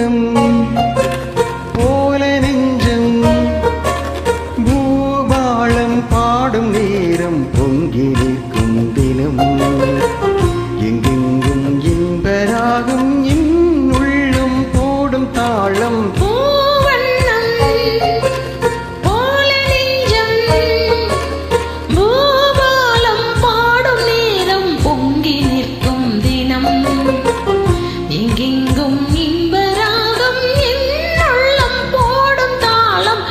பூவண்ணம் போல நெஞ்சம் பூபாளம் பாடும் நேரம் பொங்கி நிற்கும் தினம் எங்கெங்கும் இன்பராகும் உள்ளும் போடும் தாளம்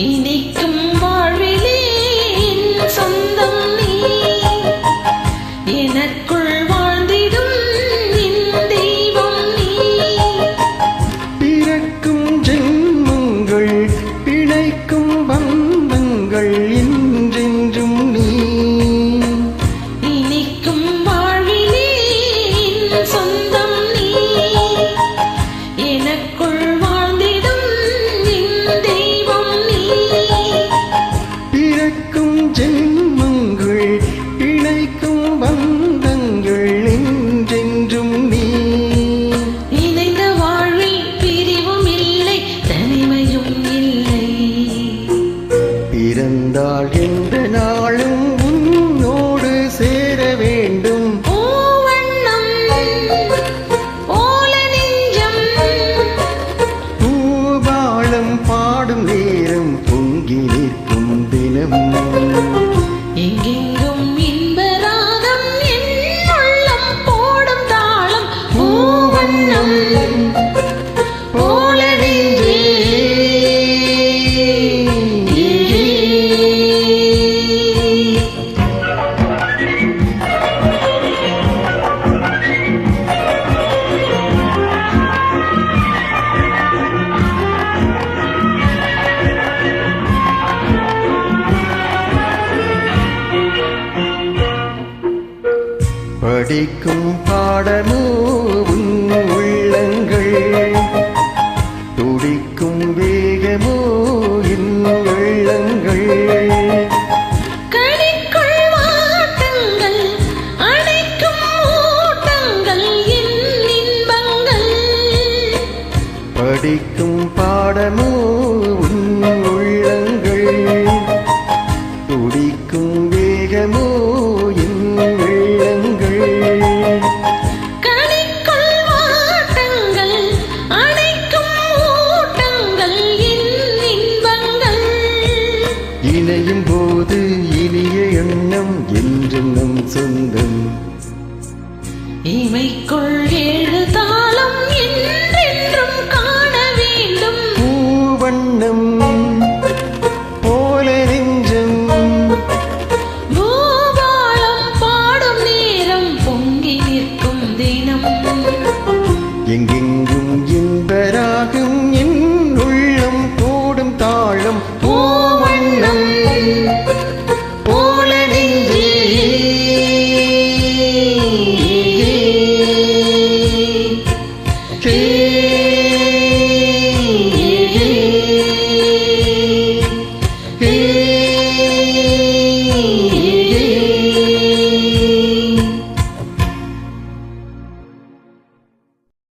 இனிக்கும் வாழ்விலே சொந்தம் நீ எனக்குள் வாழ்ந்திடும் தெய்வம் நீ பிறக்கும் ஜென்மங்கள் பிழைக்கும் பந்தங்கள் என்றென்றும் நீ இனிக்கும் வாழ்விலே சொந்தம் நீ எனக்குள் பிறக்கும் ஜென்மங்கள் இணைக்கும் பந்தங்கள் என்றென்றும் நீ இணைந்த வாழ்வில் பிரிவும் இல்லை தனிமையும் இல்லை பிறந்தாள் என்ற நாளும் உன்னோடு சேர வேண்டும் பூவண்ணம் போல நெஞ்சம் பூபாளம் பாடும் நேரம் பொங்கி நிற்கும் தினம் எங்கெங்கும் இன்பராகம் உள்ளம் போடும் தாளம் பூவண்ணம் போல நெஞ்சே படிக்கும் பாடமோ உன் உள்ளங்கள் துடிக்கும் வேகமோ என் உள்ளங்கள் கணிக்குள் வாட்டங்கள் அடைக்கும் ஓட்டங்கள் என் இன்பங்கள் படிக்கும் பாடமோ உன் உள்ளங்கள் துடிக்கும் வேகமோ என் உள்ளங்கள் கணிக்குள் வாட்டங்கள் அடைக்கும் ஓட்டங்கள் என் இன்பங்கள் இணையும் போது இனிய எண்ணம் என்றும் நம் சொந்தம் இமைக்குள் ஏழு தாளம் என்றென்றும் காண வேண்டும் பூவண்ணம் போல நெஞ்சம் பூபாளம் பாடும் நேரம் பொங்கி நிற்கும் தினம் எங்கெங்கும்